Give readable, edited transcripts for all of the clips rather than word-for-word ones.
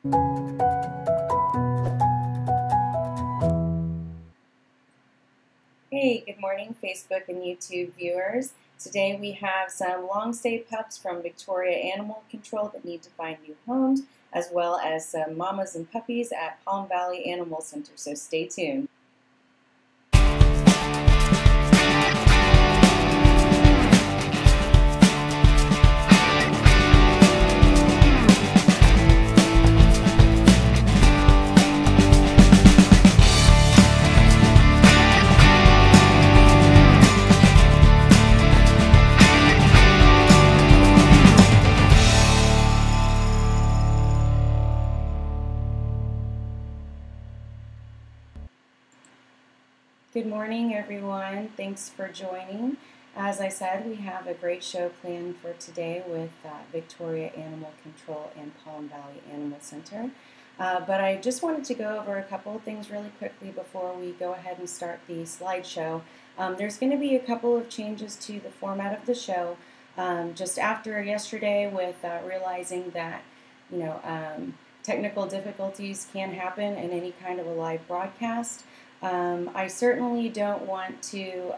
Hey, good morning, Facebook and YouTube viewers. Today we have some long-stay pups from Victoria Animal Control that need to find new homes, as well as some mamas and puppies at Palm Valley Animal Center, so stay tuned. Good morning, everyone. Thanks for joining. As I said, we have a great show planned for today with Victoria Animal Control and Palm Valley Animal Center. But I just wanted to go over a couple of things really quickly before we go ahead and start the slideshow. There's going to be a couple of changes to the format of the show. Just after yesterday with realizing that, technical difficulties can happen in any kind of a live broadcast. I certainly don't want to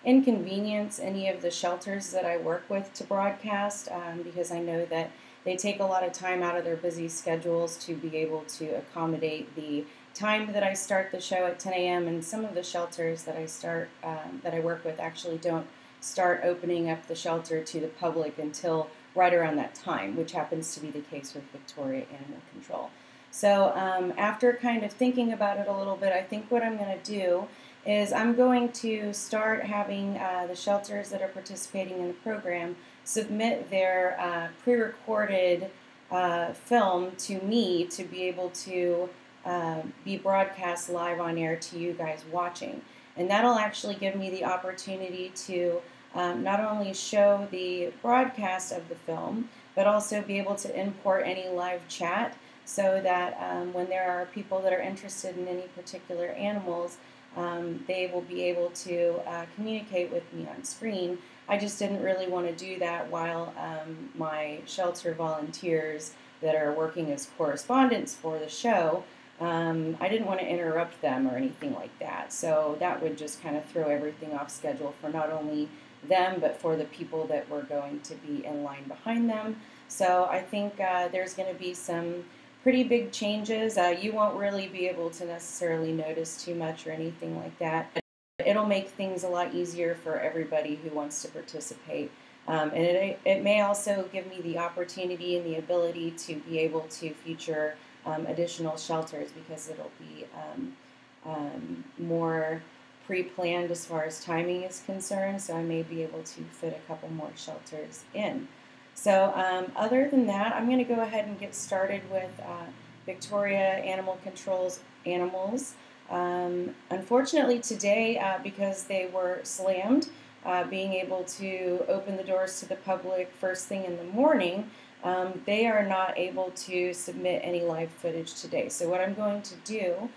inconvenience any of the shelters that I work with to broadcast because I know that they take a lot of time out of their busy schedules to be able to accommodate the time that I start the show at 10 a.m. and some of the shelters that I work with actually don't start opening up the shelter to the public until right around that time, which happens to be the case with Victoria Animal Control. So after kind of thinking about it a little bit, I think what I'm going to do is I'm going to start having the shelters that are participating in the program submit their pre-recorded film to me to be able to be broadcast live on air to you guys watching. And that'll actually give me the opportunity to not only show the broadcast of the film, but also be able to import any live chat so that when there are people that are interested in any particular animals, they will be able to communicate with me on screen. I just didn't really want to do that while my shelter volunteers that are working as correspondents for the show, I didn't want to interrupt them or anything like that. So that would just kind of throw everything off schedule for not only them, but for the people that were going to be in line behind them. So I think there's going to be some pretty big changes. You won't really be able to necessarily notice too much or anything like that. It'll make things a lot easier for everybody who wants to participate. And it may also give me the opportunity and the ability to be able to feature additional shelters because it'll be more pre-planned as far as timing is concerned, so I may be able to fit a couple more shelters in. So other than that, I'm going to go ahead and get started with Victoria Animal Control's animals. Unfortunately today, because they were slammed, being able to open the doors to the public first thing in the morning, they are not able to submit any live footage today. So what I'm going to do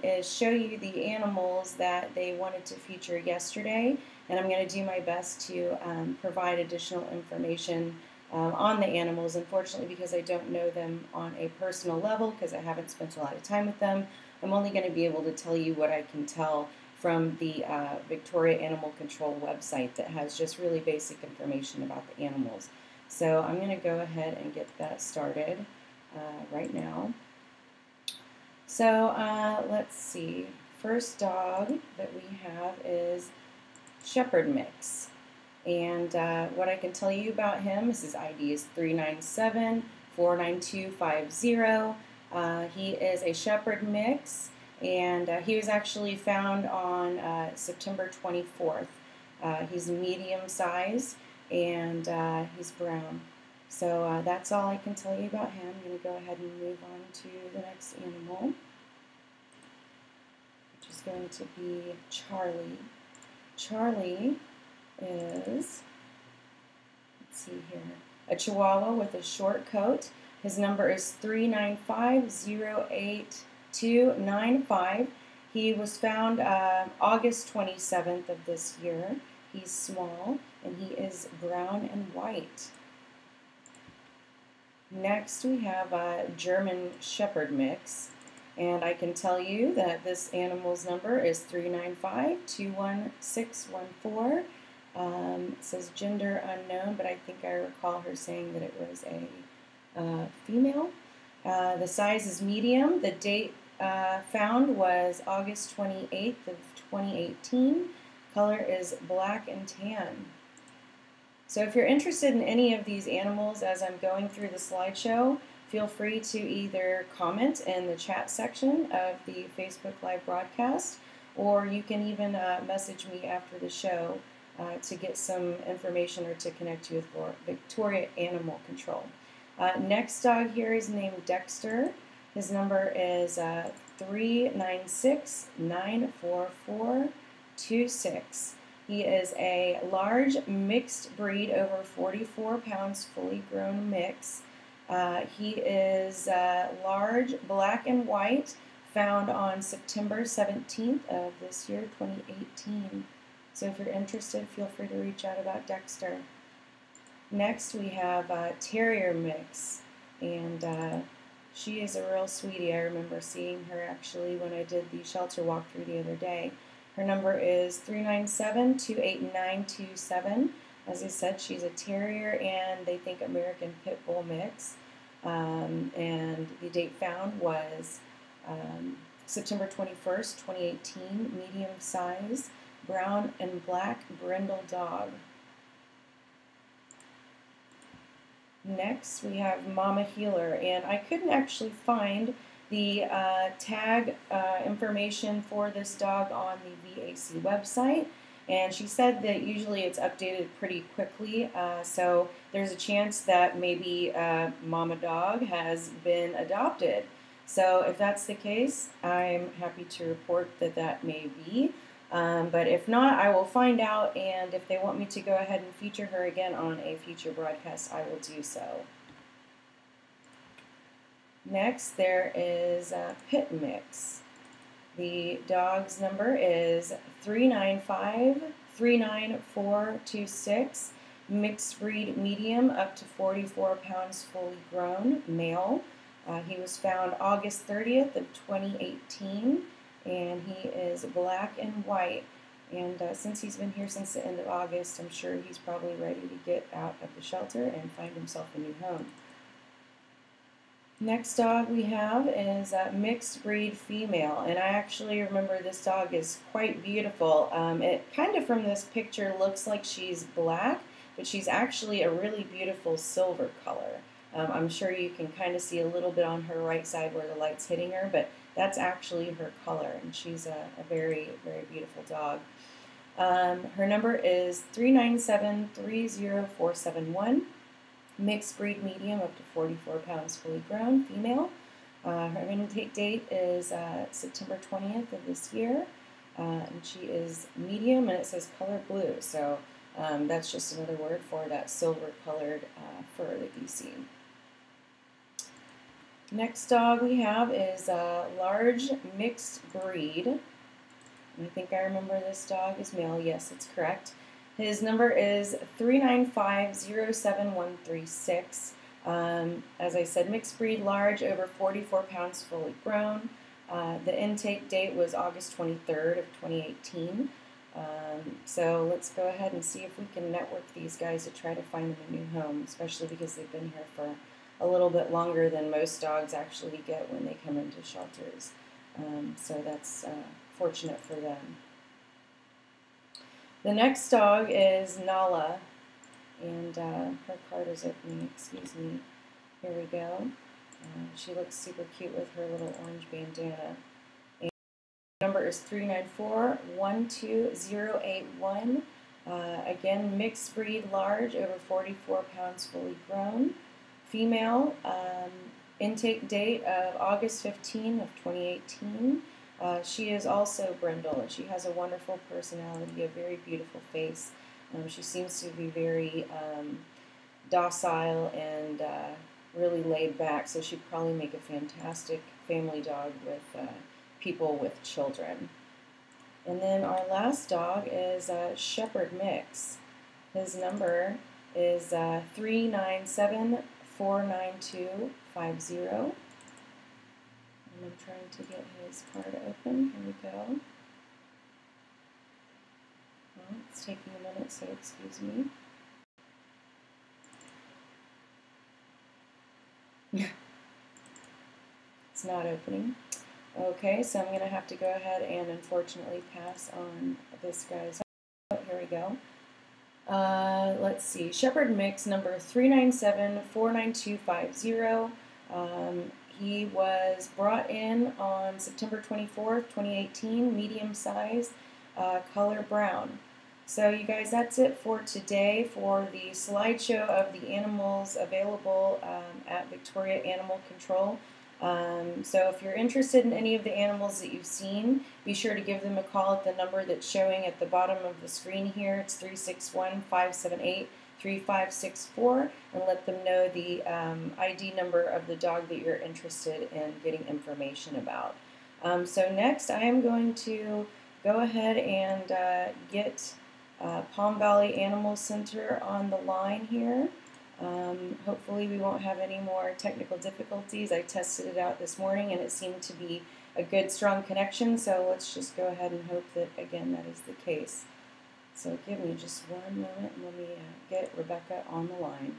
is show you the animals that they wanted to feature yesterday, and I'm going to do my best to provide additional information on the animals. Unfortunately, because I don't know them on a personal level, because I haven't spent a lot of time with them, I'm only going to be able to tell you what I can tell from the Victoria Animal Control website that has just really basic information about the animals. So I'm going to go ahead and get that started right now. So let's see. First dog that we have is Shepherd Mix. And what I can tell you about him is his ID is 397-49250. He is a Shepherd Mix, and he was actually found on September 24th. He's medium size, and he's brown. So that's all I can tell you about him. I'm going to go ahead and move on to the next animal, which is going to be Charlie. Charlie is, let's see here, a Chihuahua with a short coat. His number is 395-08295. He was found August 27th of this year. He's small, and he is brown and white. Next, we have a German Shepherd mix, and I can tell you that this animal's number is 395-21614. It says gender unknown, but I think I recall her saying that it was a female. The size is medium. The date found was August 28th of 2018. Color is black and tan. So if you're interested in any of these animals as I'm going through the slideshow, feel free to either comment in the chat section of the Facebook Live broadcast, or you can even message me after the show to get some information or to connect you with Victoria Animal Control. Next dog here is named Dexter. His number is 396-94426. He is a large mixed breed, over 44 pounds, fully grown mix. He is large, black and white, found on September 17th of this year, 2018. So if you're interested, feel free to reach out about Dexter. Next, we have Terrier mix, and she is a real sweetie. I remember seeing her actually when I did the shelter walkthrough the other day. Her number is 397-28927. As I said, she's a terrier and they think American Pit Bull mix. And the date found was September 21st, 2018, medium size, brown and black brindle dog. Next, we have Mama Healer, and I couldn't actually find the tag information for this dog on the VAC website, and she said that usually it's updated pretty quickly, so there's a chance that maybe Mama Dog has been adopted. So if that's the case, I'm happy to report that that may be. But if not, I will find out, and if they want me to go ahead and feature her again on a future broadcast, I will do so. Next, there is Pit Mix. The dog's number is 395-39426, mixed breed medium, up to 44 pounds, fully grown, male. He was found August 30th of 2018, and he is black and white. And since he's been here since the end of August, I'm sure he's probably ready to get out of the shelter and find himself a new home. Next dog we have is a mixed breed female, and I actually remember this dog is quite beautiful. It kind of from this picture looks like she's black, but she's actually a really beautiful silver color. I'm sure you can kind of see a little bit on her right side where the light's hitting her, but that's actually her color, and she's a very, very beautiful dog. Her number is 397-30471. Mixed breed medium, up to 44 pounds, fully grown, female. Her intake date is September 20th of this year, and she is medium, and it says color blue, so that's just another word for that silver colored fur that you see. Next dog we have is a large mixed breed, and I think I remember this dog is male. Yes, it's correct. His number is 395-07136. As I said, mixed breed, large, over 44 pounds, fully grown. The intake date was August 23rd of 2018. So let's go ahead and see if we can network these guys to try to find them a new home, especially because they've been here for a little bit longer than most dogs actually get when they come into shelters. So that's fortunate for them. The next dog is Nala, and her card is opening, excuse me. Here we go. She looks super cute with her little orange bandana. And the number is 394-12081. Again, mixed breed, large, over 44 pounds, fully grown. Female, intake date of August 15 of 2018. She is also brindle, and she has a wonderful personality, a very beautiful face. She seems to be very docile and really laid back, so she'd probably make a fantastic family dog with people with children. And then our last dog is a Shepherd Mix. His number is 397 49250. And I'm trying to get his card open. Here we go. Well, it's taking a minute, so excuse me. It's not opening. Okay, so I'm going to have to go ahead and unfortunately pass on this guy's. Oh, here we go. Let's see. Shepherd Mix number 397-49250. He was brought in on September 24th, 2018, medium size, color brown. So you guys, that's it for today for the slideshow of the animals available at Victoria Animal Control. So if you're interested in any of the animals that you've seen, be sure to give them a call at the number that's showing at the bottom of the screen here. It's 361-578-3564, and let them know the ID number of the dog that you're interested in getting information about. So next I am going to go ahead and get Palm Valley Animal Center on the line here. Hopefully we won't have any more technical difficulties. I tested it out this morning and it seemed to be a good, strong connection, so let's just go ahead and hope that, again, that is the case. So give me just one moment and let me get Rebecca on the line.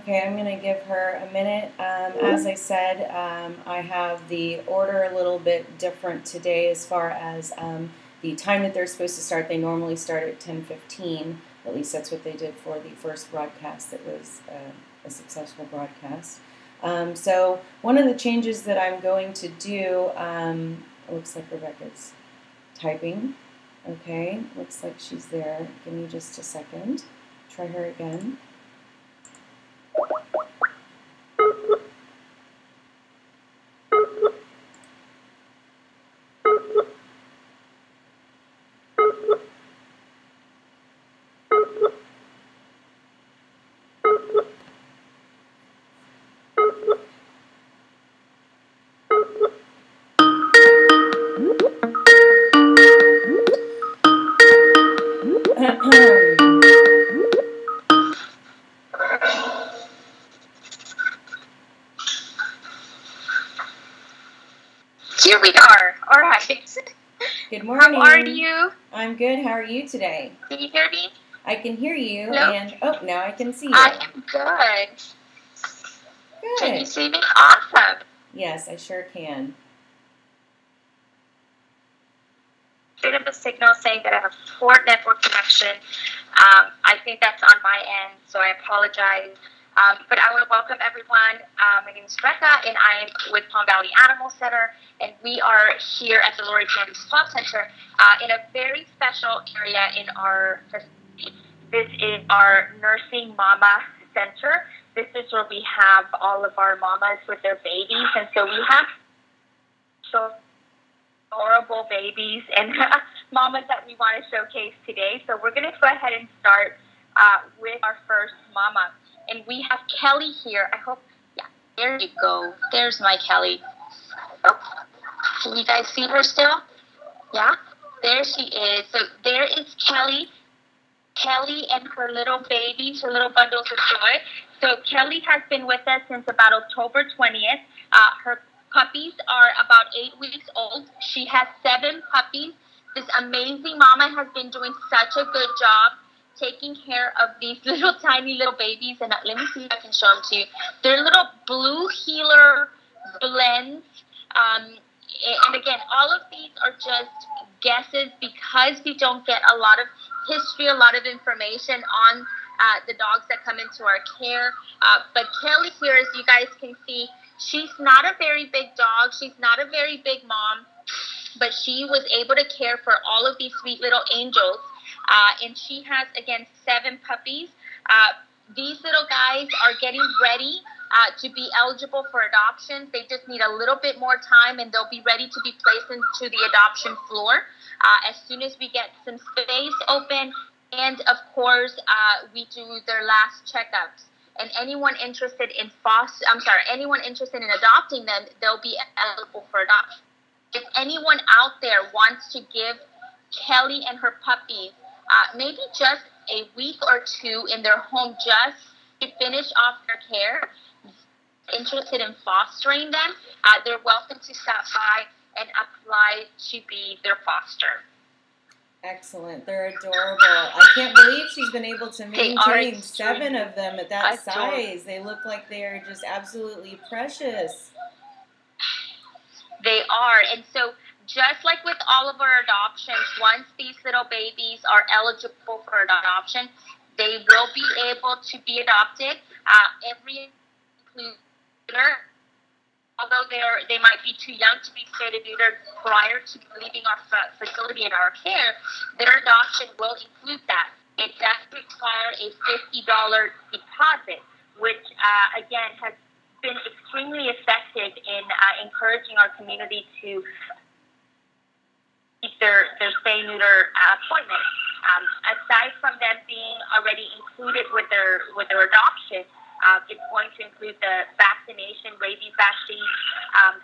Okay, I'm going to give her a minute. As I said, I have the order a little bit different today as far as the time that they're supposed to start. They normally start at 10:15. At least that's what they did for the first broadcast that was a successful broadcast. So one of the changes that I'm going to do, it looks like Rebecca's typing. Okay, looks like she's there. Give me just a second. Try her again. Here we are. All right. Good morning. How are you? I'm good. How are you today? Can you hear me? I can hear you. Hello? And oh, now I can see you. I am good. Good. Can you see me? Awesome. Yes, I sure can. Bit of a signal saying that I have poor network connection. I think that's on my end, so I apologize. But I want to welcome everyone. My name is Rebecca, and I am with Palm Valley Animal Center, and we are here at the Lori Candy Spa Center in a very special area in our facility. This is our Nursing Mama Center. This is where we have all of our mamas with their babies, and so we have so adorable babies and mamas that we want to showcase today. So we're going to go ahead and start with our first mama. And we have Kelly here. I hope, yeah, there you go. There's my Kelly. Oh, can you guys see her still? Yeah, there she is. So there is Kelly. Kelly and her little babies, her little bundles of joy. So Kelly has been with us since about October 20th. Her puppies are about 8 weeks old. She has 7 puppies. This amazing mama has been doing such a good job taking care of these little tiny little babies. And let me see if I can show them to you. They're little blue heeler blends. And again, all of these are just guesses because we don't get a lot of history, a lot of information on the dogs that come into our care. But Kelly here, as you guys can see, she's not a very big dog. She's not a very big mom, but she was able to care for all of these sweet little angels. And she has, again, 7 puppies. These little guys are getting ready to be eligible for adoption. They just need a little bit more time, and they'll be ready to be placed into the adoption floor as soon as we get some space open. And of course, we do their last checkups. And anyone interested in anyone interested in adopting them, they'll be eligible for adoption. If anyone out there wants to give Kelly and her puppies maybe just a week or 2 in their home just to finish off their care, interested in fostering them, they're welcome to stop by and apply to be their foster. Excellent. They're adorable. I can't believe she's been able to maintain 7 of them at that size. They look like they're just absolutely precious. They are. And so just like with all of our adoptions, once these little babies are eligible for adoption, they will be able to be adopted. Every includer, although they might be too young to be spayed and neutered prior to leaving our facility in our care, their adoption will include that. It does require a $50 deposit, which, again, has been extremely effective in encouraging our community to keep their spay-neuter appointment. Aside from them being already included with their adoption, it's going to include the vaccination, rabies vaccine,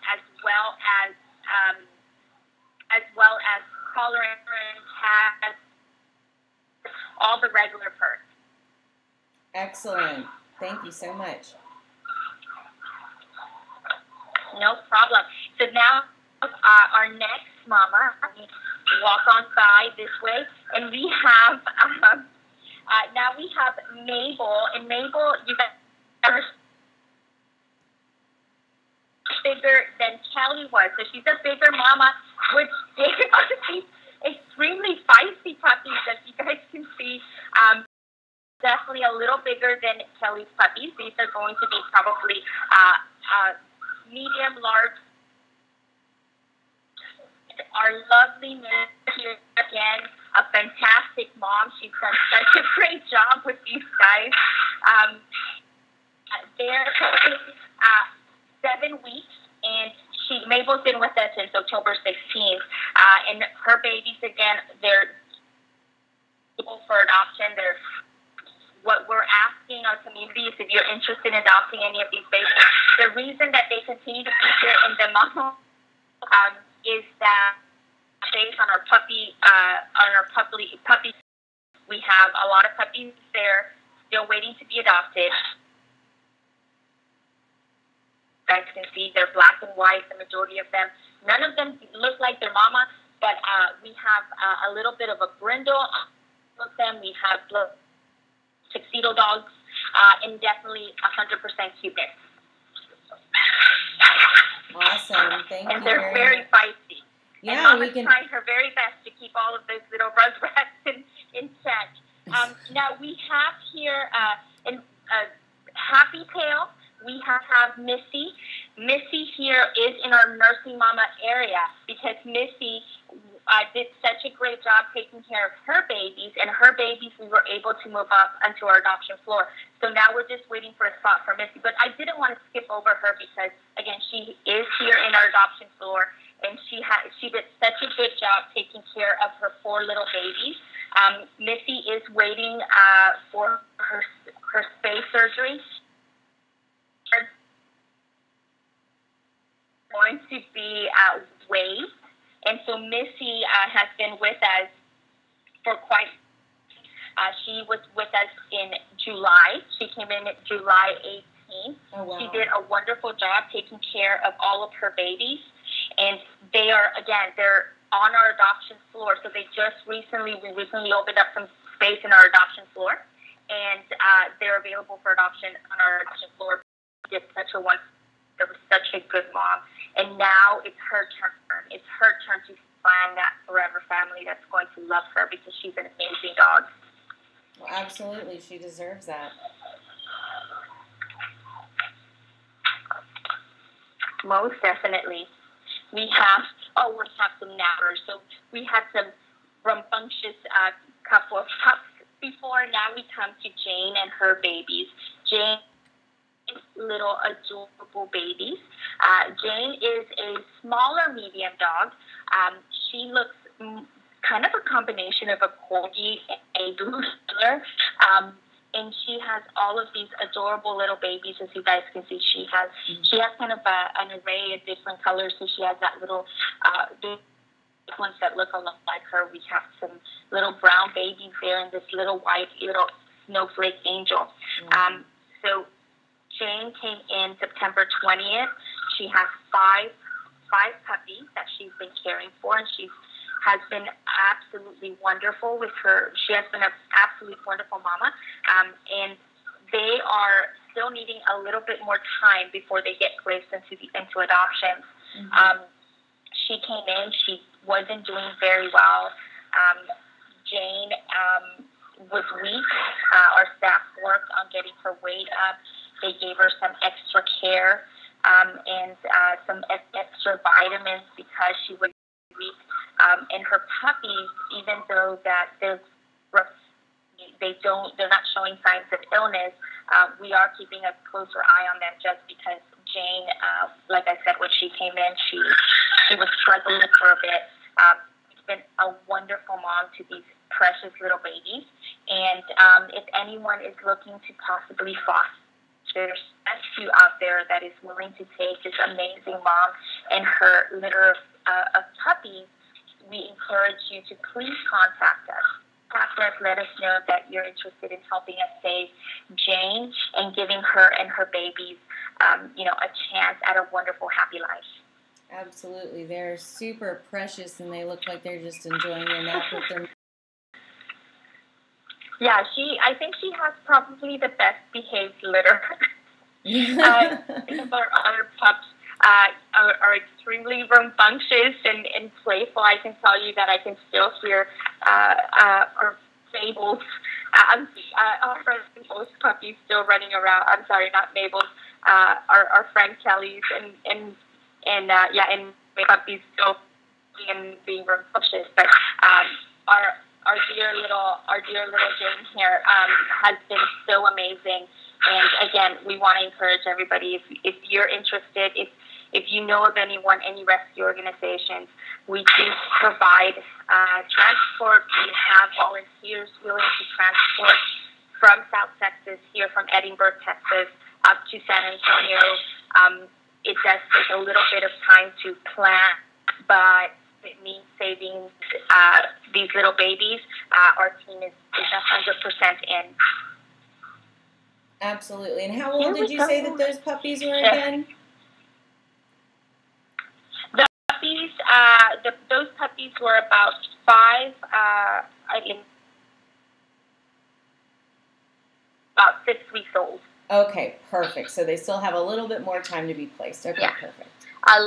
as well as collar insurance, has all the regular perks. Excellent. Thank you so much. No problem. So now our next mama, walk on by this way, and we have now we have Mabel, and Mabel, you guys are bigger than Kelly was, so she's a bigger mama, which they are these extremely feisty puppies, as you guys can see. Definitely a little bigger than Kelly's puppies. These are going to be probably medium, large. Our lovely Mary here again, a fantastic mom. She's done such a great job with these guys. They're 7 weeks, and Mabel's been with us since October 16th. And her babies, again, they're for adoption. They're what we're asking our community is if you're interested in adopting any of these babies. The reason that they continue to be here in the model is that based on our puppy, we have a lot of puppies there still waiting to be adopted. You guys can see they're black and white, the majority of them. None of them look like their mama, but we have a little bit of a brindle with them. We have tuxedo dogs, and definitely 100% cuteness. Awesome. Thank you. And they're very feisty. Yeah, and Mama's trying her very best to keep all of those little rugrats in check. Now we have here in Happy Tail, we have Missy. Missy here is in our nursing mama area because Missy did such a great job taking care of her babies, and her babies we were able to move up onto our adoption floor. So now we're just waiting for a spot for Missy. But I didn't want to skip over her because, again, she is here in our adoption floor, and she did such a good job taking care of her 4 little babies. Missy is waiting for her spay surgery. Going to be waived. And so Missy has been with us for quite. She was with us in July. She came in July 18th. Oh, wow. She did a wonderful job taking care of all of her babies. And they're on our adoption floor. So we recently opened up some space in our adoption floor. And they're available for adoption on our adoption floor. Did such a wonderful. It was such a good mom. And now it's her turn. It's her turn to find that forever family that's going to love her because she's an amazing dog. Well, absolutely. She deserves that. Most definitely. We have some nappers. So we had some rambunctious couple of pups before. Now we come to Jane and her babies. Jane is little adorable babies. Jane is a smaller medium dog. She looks kind of a combination of a corgi and a blue heeler. And she has all of these adorable little babies, as you guys can see. She has kind of an array of different colors. So she has that little ones that look a lot like her. We have some little brown babies there, and this little white little snowflake angel. So Jane came in September 20th. She has five puppies that she's been caring for, and she has been absolutely wonderful with her. She has been an absolute wonderful mama, and they are still needing a little bit more time before they get placed into adoption. She came in. She wasn't doing very well. Jane was weak. Our staff worked on getting her weight up. They gave her some extra care and some extra vitamins because she was weak. And her puppies, even though that they're not showing signs of illness, we are keeping a closer eye on them just because Jane, like I said, when she came in, she was struggling for a bit. She's been a wonderful mom to these precious little babies. And if anyone is looking to possibly foster, there's a few out there that is willing to take this amazing mom and her litter of puppies, we encourage you to please contact us. Let us know that you're interested in helping us save Jane and giving her and her babies, a chance at a wonderful, happy life. Absolutely. They're super precious, and they look like they're just enjoying their nap with their... Yeah, I think she has probably the best behaved litter. Some of our other pups are extremely rambunctious and playful. I can tell you that I can still hear our Mabel's, our friend Mabel's puppies still running around. I'm sorry, not Mabel's, our friend Kelly's and my puppies still being rambunctious. But our dear little Jane here has been so amazing. And again, we want to encourage everybody, if you're interested, if you know of anyone, any rescue organizations, we do provide transport. We have volunteers willing to transport from South Texas, here from Edinburgh, Texas, up to San Antonio. It does take a little bit of time to plan, but it means saving these little babies. Our team is 100% in. Absolutely. And how old did you say that those puppies were again? The puppies, those puppies were about about 6 weeks old. Okay, perfect. So they still have a little bit more time to be placed. Okay, yeah. Perfect. A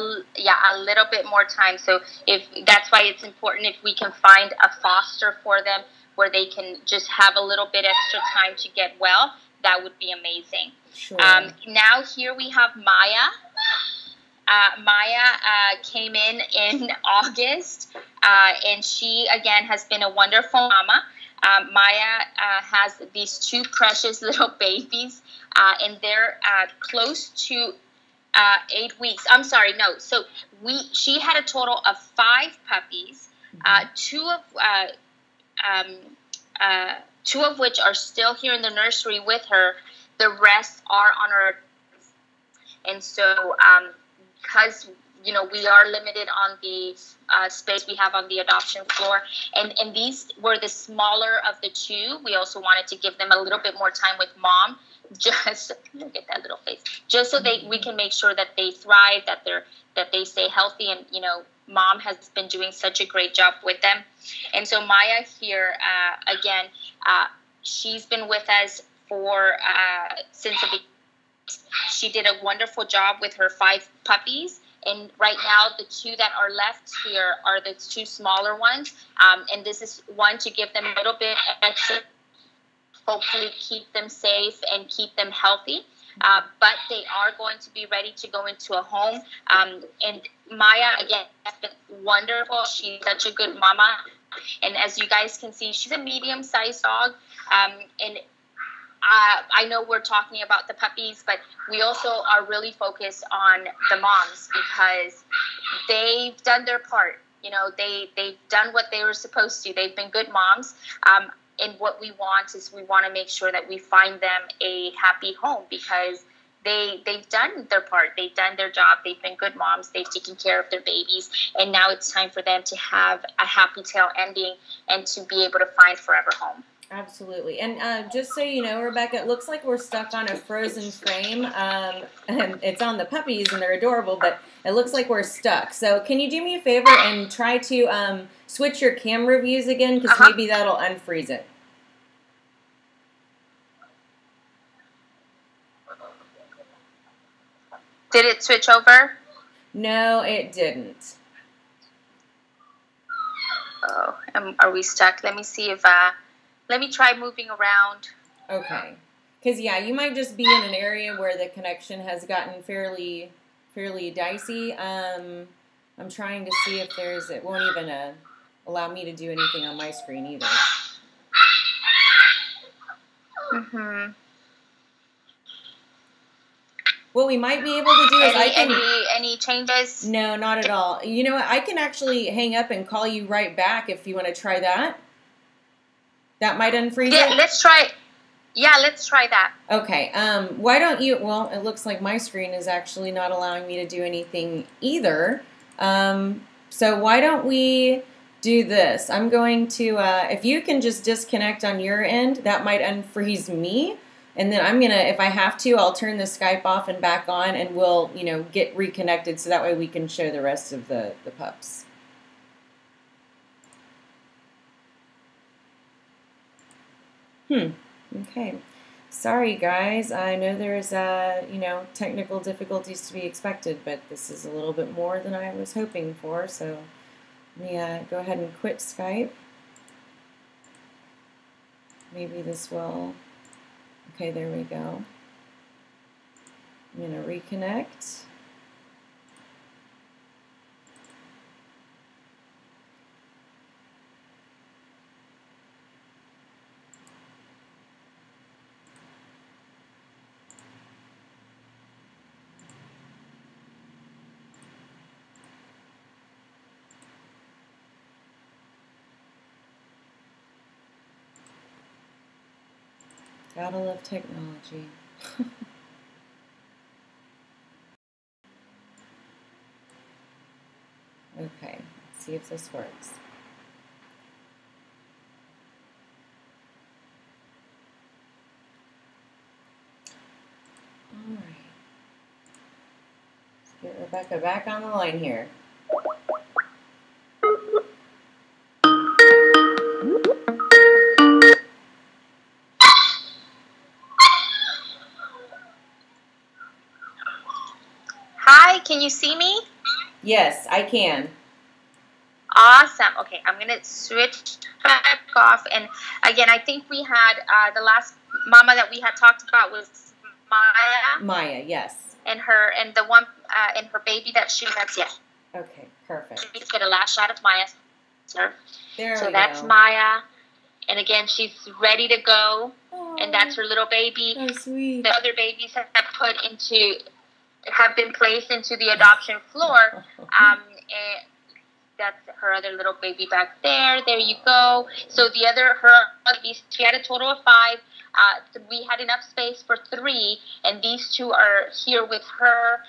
little bit more time. So that's why it's important if we can find a foster for them where they can just have a little bit extra time to get well. That would be amazing. Sure. Now here we have Maya. Maya came in August, and she, again, has been a wonderful mama. Maya has these two precious little babies, and they're close to 8 weeks. I'm sorry, no. So she had a total of 5 puppies, two of which are still here in the nursery with her. The rest are on her. And so because, we are limited on the space we have on the adoption floor, and these were the smaller of the two. We also wanted to give them a little bit more time with mom, just look at that little face, just so we can make sure that they thrive, that they stay healthy, and mom has been doing such a great job with them. And so Maya here, again, she's been with us since the beginning. She did a wonderful job with her 5 puppies, And right now, the two that are left here are the two smaller ones. And this is one to give them a little bit extra, hopefully keep them safe and keep them healthy. But they are going to be ready to go into a home. And Maya, again, has been wonderful. She's such a good mama. And as you guys can see, she's a medium-sized dog. And I know we're talking about the puppies, but we also are really focused on the moms because they've done their part. You know, they've done what they were supposed to. They've been good moms. And what we want is we want to make sure that we find them a happy home because they've done their part. They've done their job. They've been good moms. They've taken care of their babies. And now it's time for them to have a happy tail ending and to be able to find forever home. Absolutely. And just so you know, Rebecca, it looks like we're stuck on a frozen frame. And it's on the puppies, and they're adorable, but it looks like we're stuck. So can you do me a favor and try to switch your camera views again? Because maybe that'll unfreeze it. Did it switch over? No, it didn't. Oh, are we stuck? Let me see if... let me try moving around. Okay. Because, yeah, you might just be in an area where the connection has gotten fairly dicey. I'm trying to see if there's... It won't even allow me to do anything on my screen either. Mm-hmm. What we might be able to do is any changes? No, not at all. You know what? I can actually hang up and call you right back if you want to try that. That might unfreeze it? Let's try. Yeah, let's try that. Okay. Why don't you... Well, it looks like my screen is actually not allowing me to do anything either. So why don't we do this? I'm going to... if you can just disconnect on your end, that might unfreeze me. And then I'm going to... If I have to, I'll turn the Skype off and back on, and we'll, get reconnected so that way we can show the rest of the pups. Okay. Sorry, guys. I know there's, technical difficulties to be expected, but this is a little bit more than I was hoping for. So let me go ahead and quit Skype. Maybe this will... Okay, there we go. I'm going to reconnect. Gotta love technology. Okay, let's see if this works. All right. Let's get Rebecca back on the line here. Can you see me? Yes, I can. Awesome. Okay, I'm going to switch back off. And again, I think we had the last mama that we had talked about was Maya. Maya, yes. And the one and her baby that she had. Yes. Okay, perfect. Let's get a last shot of Maya. There we go. So that's Maya. And again, she's ready to go. Oh, and that's her little baby. So sweet. The other babies have been placed into the adoption floor. And that's her other little baby back there. There you go. So she had a total of 5. We had enough space for 3, and these 2 are here with her.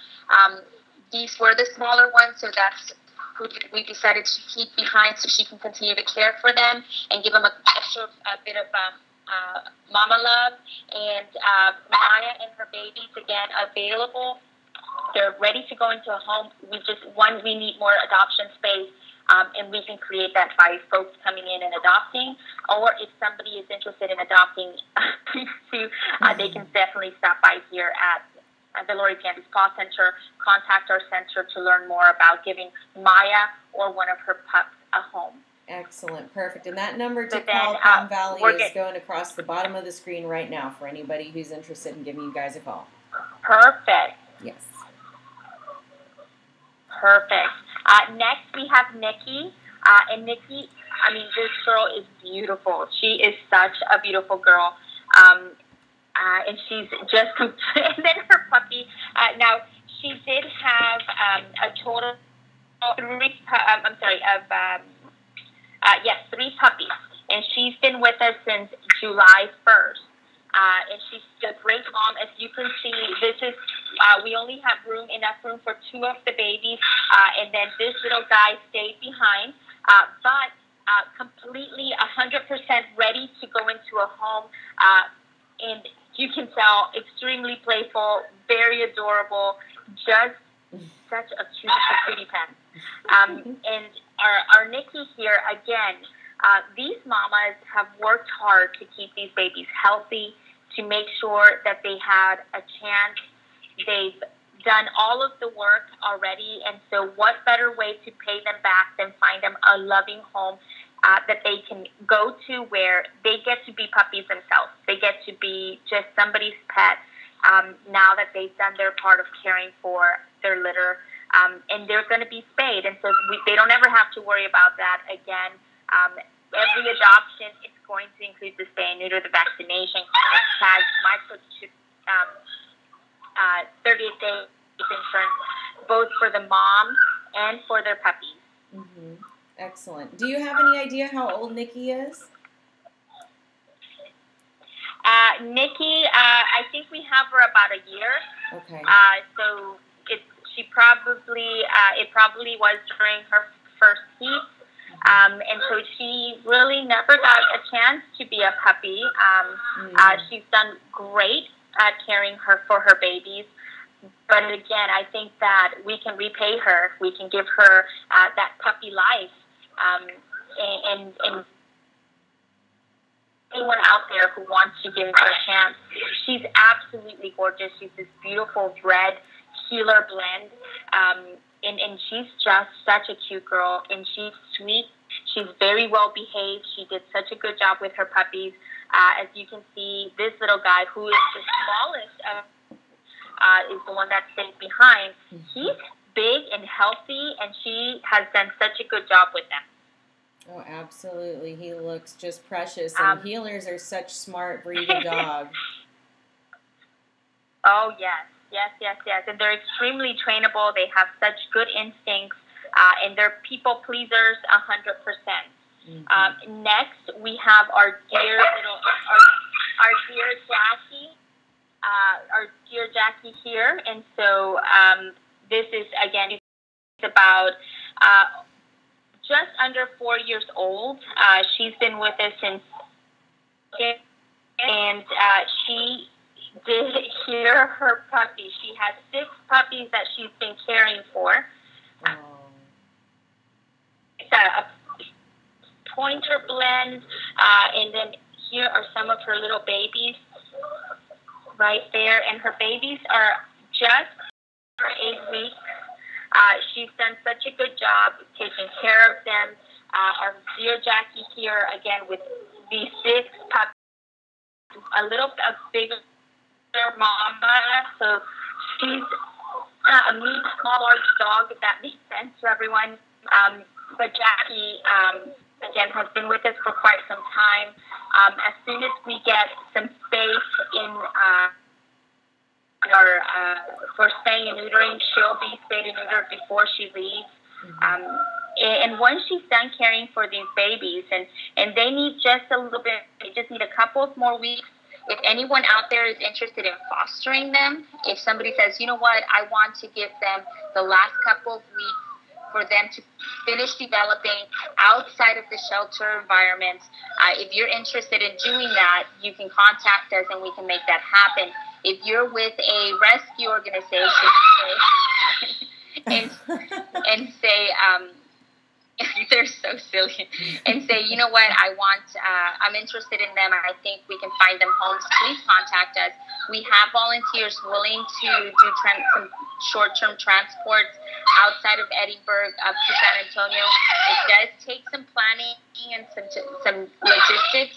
These were the smaller ones, so that's who we decided to keep behind so she can continue to care for them and give them a bit of mama love. And Maya and her babies, again, available. They're ready to go into a home. We need more adoption space, and we can create that by folks coming in and adopting. Or if somebody is interested in adopting, they can definitely stop by here at the Lori Pandy's Paw Center, contact our center to learn more about giving Maya or one of her pups a home. Excellent. Perfect. And that number to call Palm Valley is going across the bottom of the screen right now for anybody who's interested in giving you guys a call. Perfect. Yes. Perfect. Next, we have Nikki. And Nikki, I mean, this girl is beautiful. She is such a beautiful girl. And she's just, and then her puppy. Now, she did have a total of 3 puppies. And she's been with us since July 1st. And she's a great mom. As you can see, this is, we only have enough room for 2 of the babies. And then this little guy stayed behind. But completely 100% ready to go into a home. And you can tell, extremely playful, very adorable, just such a cutie pants. And our Nikki here, again, these mamas have worked hard to keep these babies healthy, to make sure that they had a chance. They've done all of the work already, and so what better way to pay them back than find them a loving home that they can go to where they get to be puppies themselves. They get to be just somebody's pet now that they've done their part of caring for their litter, and they're going to be spayed, and so they don't ever have to worry about that again. Every adoption is going to include the spay and neuter, the vaccination, tags, microchip, 38-day insurance, both for the mom and for their puppies. Mm-hmm. Excellent. Do you have any idea how old Nikki is? Nikki, I think we have her about a year. Okay. So it probably was during her first heat. And so she really never got a chance to be a puppy. She's done great at caring for her babies. But again, I think that we can repay her. We can give her that puppy life. And anyone out there who wants to give her a chance, she's absolutely gorgeous. She's this beautiful red healer blend. And she's just such a cute girl. And she's sweet. She's very well behaved. She did such a good job with her puppies. As you can see, this little guy, who is the smallest is the one that stayed behind. He's big and healthy, and she has done such a good job with them. Oh, absolutely. He looks just precious, and healers are such smart breed of dog. Oh, yes. And they're extremely trainable. They have such good instincts, and they're people pleasers 100%. Next, we have our dear Jackie. Our dear Jackie here, and so this is, again, it's about just under 4 years old. She's been with us since, and she did hear her puppy. She has 6 puppies that she's been caring for. It's a pointer blend, and then here are some of her little babies right there, and her babies are just for 8 weeks. She's done such a good job taking care of them. Our dear Jackie here, again, with these 6 puppies, a little bit bigger mama, so she's a mean, small, large dog, if that makes sense to everyone. But Jackie, again, has been with us for quite some time. As soon as we get some space in for spaying and neutering, she'll be spayed and neutered before she leaves. And once she's done caring for these babies, and they need just a little bit, they just need a couple of more weeks. If anyone out there is interested in fostering them, if somebody says, you know what, I want to give them the last couple of weeks for them to finish developing outside of the shelter environment, if you're interested in doing that, you can contact us and we can make that happen. If you're with a rescue organization and say, they're so silly, and say, you know what, I'm interested in them. I think we can find them homes. Please contact us. We have volunteers willing to do some short-term transports outside of Edinburgh up to San Antonio. It does take some planning and some logistics,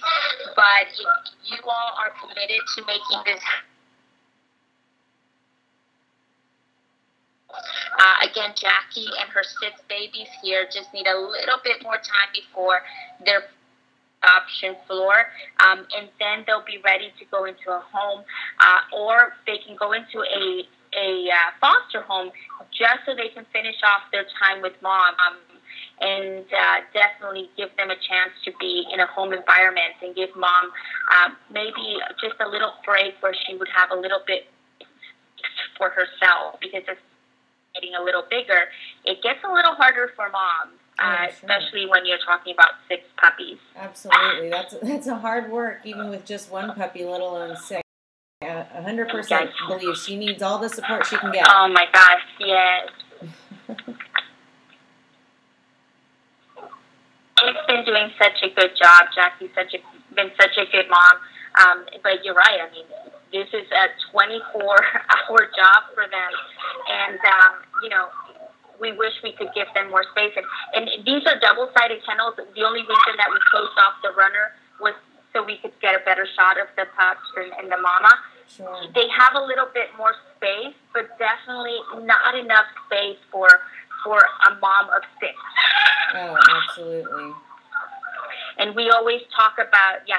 but if you all are committed to making this again, Jackie and her 6 babies here just need a little bit more time before their adoption floor, and then they'll be ready to go into a home, or they can go into a foster home just so they can finish off their time with mom, and definitely give them a chance to be in a home environment and give mom maybe just a little break where she would have a little bit for herself, because it's getting a little bigger, it gets a little harder for mom, especially when you're talking about 6 puppies. Absolutely, that's a hard work, even with just 1 puppy, let alone 6. 100% believe she needs all the support she can get. Oh my gosh, yes. It's been doing such a good job. Jackie's been such a good mom. But you're right. I mean, this is a 24-hour job for them, and you know, we wish we could give them more space. And these are double-sided kennels. The only reason that we closed off the runner was so we could get a better shot of the pups and the mama. Sure. They have a little bit more space, but definitely not enough space for a mom of 6. Oh, absolutely. And we always talk about, you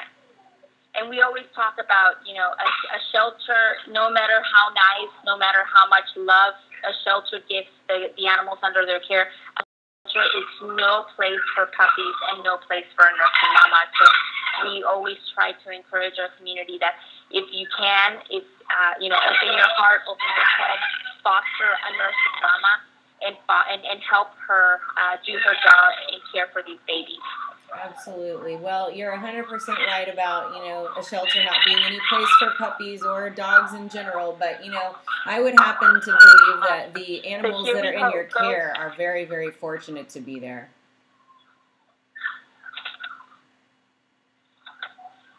know, a shelter, no matter how nice, no matter how much love a shelter gives the animals under their care, a shelter is no place for puppies and no place for a nursing mama. So we always try to encourage our community that if you can, you know, open your heart, open your home, foster a nursing mama, and help her do her job and care for these babies. Absolutely. Well, you're 100% right about, you know, a shelter not being any place for puppies or dogs in general. But, you know, I would happen to believe that the animals that are in your care are very, very fortunate to be there.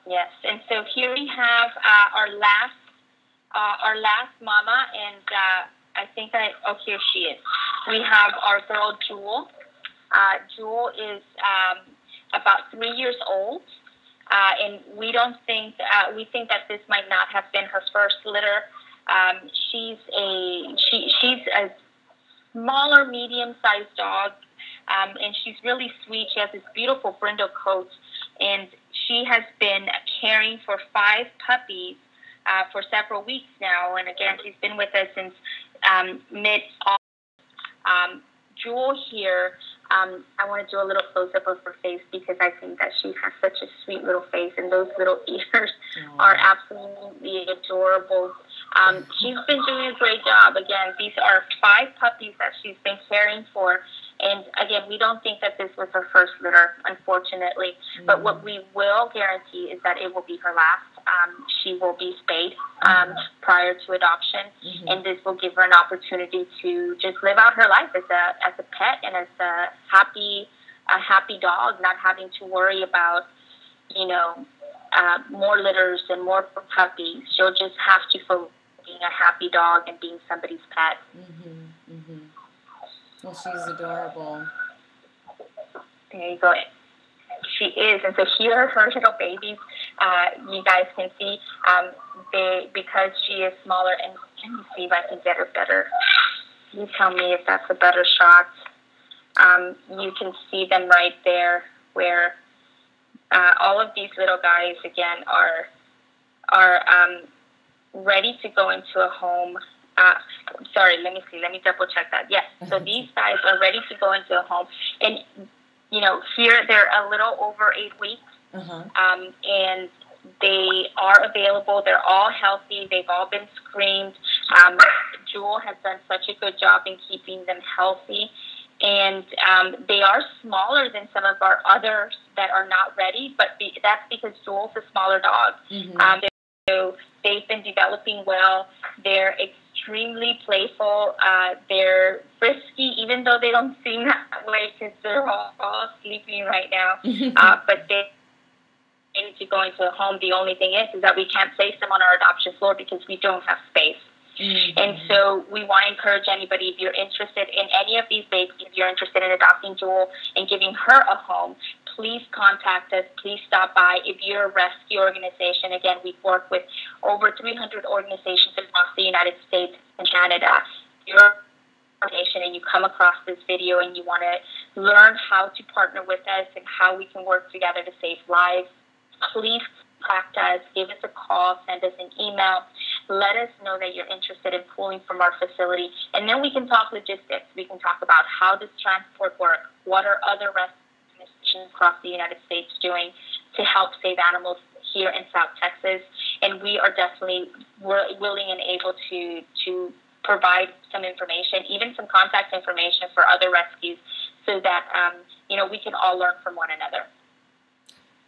Yes. And so here we have our last mama, and here she is. We have our girl Jewel. Jewel is about 3 years old, and we think that this might not have been her first litter. She's a smaller, medium-sized dog, and she's really sweet. She has this beautiful brindle coat, and she has been caring for 5 puppies for several weeks now. And again, she's been with us since mid-August. Jewel here, I want to do a little close-up of her face because I think that she has such a sweet little face, and those little ears are absolutely adorable. She's been doing a great job. Again, these are 5 puppies that she's been caring for. And again, we don't think that this was her first litter, unfortunately. But what we will guarantee is that it will be her last. She will be spayed prior to adoption, and this will give her an opportunity to just live out her life as a pet and as a happy dog, not having to worry about, you know, more litters and more puppies. She'll just have to focus on being a happy dog and being somebody's pet. Well, she's adorable. There you go. She is. And so here are her little babies. You guys can see because she is smaller. And let me see if I can get her better. You tell me if that's a better shot. You can see them right there where all of these little guys, again, are ready to go into a home. Sorry, let me see. Let me double check that. Yes. So these guys are ready to go into a home. And, you know, here they're a little over 8 weeks. And they are available. They're all healthy. They've all been screened. Jewel has done such a good job in keeping them healthy. And they are smaller than some of our others that are not ready, but that's because Jewel's a smaller dog. So they've been developing well. They're extremely playful. They're frisky, even though they don't seem that way because they're all sleeping right now. But they need to go into a home. The only thing is that we can't place them on our adoption floor because we don't have space. And so we want to encourage anybody, if you're interested in any of these babies, if you're interested in adopting Jewel and giving her a home, please contact us. Please stop by. If you're a rescue organization, again, we work with over 300 organizations across the United States and Canada. If you're an organization and you come across this video and you want to learn how to partner with us and how we can work together to save lives, please contact us, give us a call, send us an email. Let us know that you're interested in pulling from our facility, and then we can talk logistics. We can talk about how does transport work, what are other rescue organizations across the United States doing to help save animals here in South Texas, and we are definitely willing and able to provide some information, even some contact information for other rescues, so that we can all learn from one another.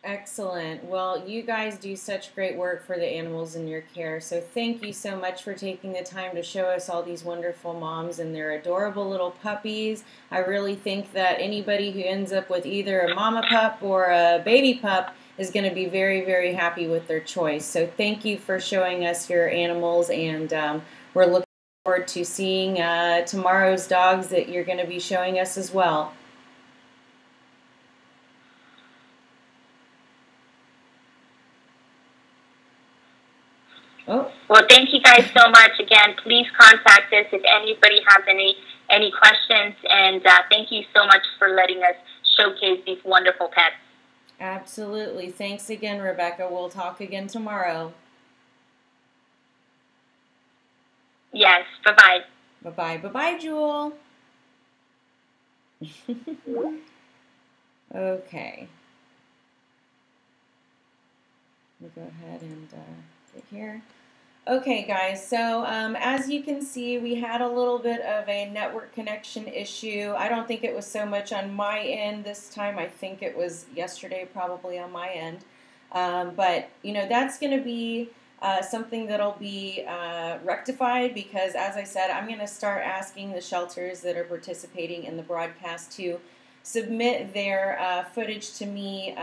Excellent. Well, you guys do such great work for the animals in your care, so thank you so much for taking the time to show us all these wonderful moms and their adorable little puppies. I really think that anybody who ends up with either a mama pup or a baby pup is going to be very, very happy with their choice. So thank you for showing us your animals, and we're looking forward to seeing tomorrow's dogs that you're going to be showing us as well. Oh. Well, thank you guys so much. Again, please contact us if anybody has any questions, and thank you so much for letting us showcase these wonderful pets. Absolutely. Thanks again, Rebecca. We'll talk again tomorrow. Yes. Bye-bye. Bye-bye. Bye-bye, Jewel. Okay. We'll go ahead and get here. Okay, guys, so as you can see, we had a little bit of a network connection issue. I don't think it was so much on my end this time. I think it was yesterday probably on my end. But, that's going to be something that'll be rectified because, as I said, I'm going to start asking the shelters that are participating in the broadcast to submit their footage to me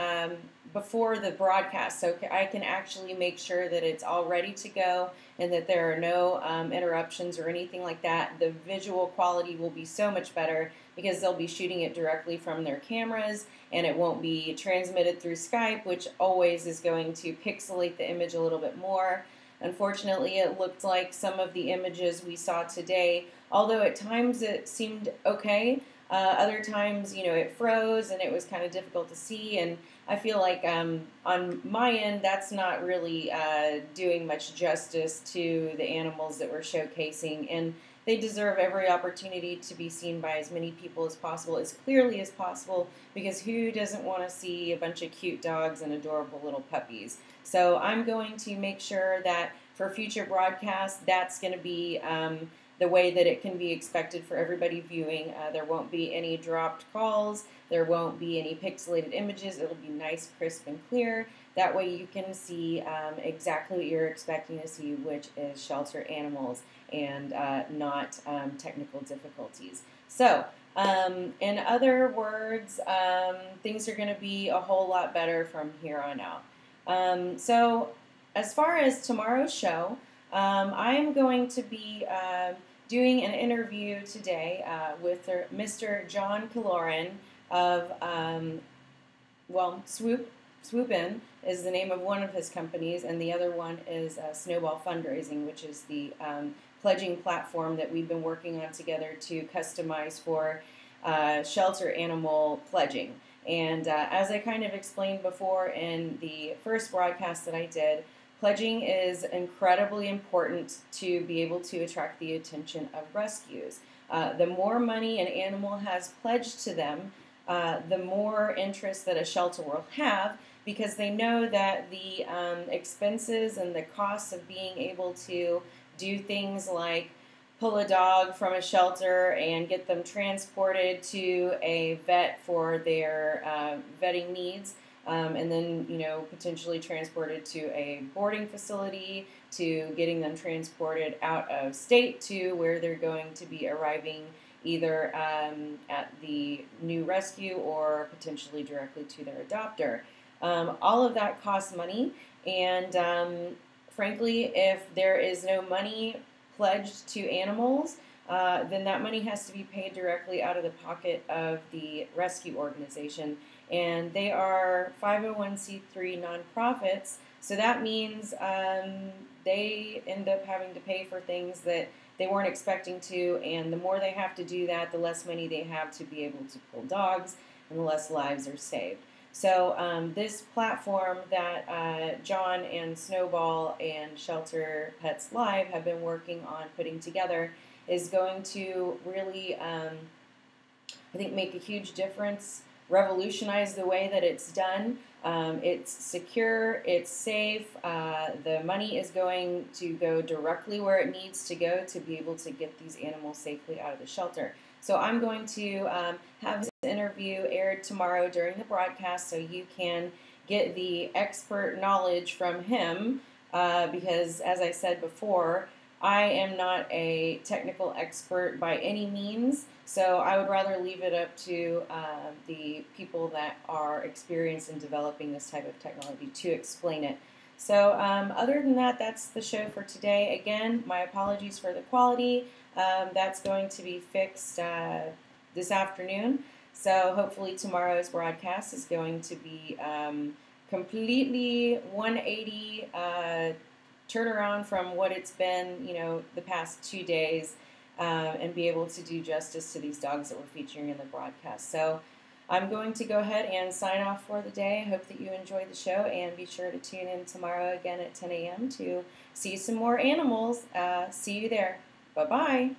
before the broadcast, so I can actually make sure that it's all ready to go and that there are no interruptions or anything like that. The visual quality will be so much better because they'll be shooting it directly from their cameras, and it won't be transmitted through Skype, which always is going to pixelate the image a little bit more. Unfortunately, it looked like some of the images we saw today, although at times it seemed okay, other times, it froze and it was kind of difficult to see, and I feel like on my end, that's not really doing much justice to the animals that we're showcasing, and they deserve every opportunity to be seen by as many people as possible, as clearly as possible, because who doesn't want to see a bunch of cute dogs and adorable little puppies? So I'm going to make sure that for future broadcasts, that's going to be the way that it can be expected for everybody viewing. There won't be any dropped calls. There won't be any pixelated images. It'll be nice, crisp, and clear. That way you can see exactly what you're expecting to see, which is shelter animals and not technical difficulties. So, in other words, things are going to be a whole lot better from here on out. So, as far as tomorrow's show, I'm going to be doing an interview today with Mr. John Killoran of, Swoop In is the name of one of his companies, and the other one is Snowball Fundraising, which is the pledging platform that we've been working on together to customize for shelter animal pledging. And as I kind of explained before in the first broadcast that I did, pledging is incredibly important to be able to attract the attention of rescues. The more money an animal has pledged to them, the more interest that a shelter will have, because they know that the expenses and the costs of being able to do things like pull a dog from a shelter and get them transported to a vet for their vetting needs, and then, potentially transported to a boarding facility, to getting them transported out of state to where they're going to be arriving either at the new rescue or potentially directly to their adopter. All of that costs money, and frankly, if there is no money pledged to animals, then that money has to be paid directly out of the pocket of the rescue organization. And they are 501c3 nonprofits, so that means they end up having to pay for things that they weren't expecting to, and the more they have to do that, the less money they have to be able to pull dogs, and the less lives are saved. So this platform that John and Snowball and Shelter Pets Live have been working on putting together is going to really, I think, make a huge difference, revolutionize the way that it's done. It's secure, it's safe, the money is going to go directly where it needs to go to be able to get these animals safely out of the shelter. So I'm going to have this interview aired tomorrow during the broadcast so you can get the expert knowledge from him because, as I said before, I am not a technical expert by any means, so I would rather leave it up to the people that are experienced in developing this type of technology to explain it. So other than that, that's the show for today. Again, my apologies for the quality. That's going to be fixed this afternoon. So hopefully tomorrow's broadcast is going to be completely 180 turn around from what it's been, the past 2 days, and be able to do justice to these dogs that we're featuring in the broadcast. So I'm going to go ahead and sign off for the day. I hope that you enjoyed the show, and be sure to tune in tomorrow again at 10 a.m. to see some more animals. See you there. Bye-bye.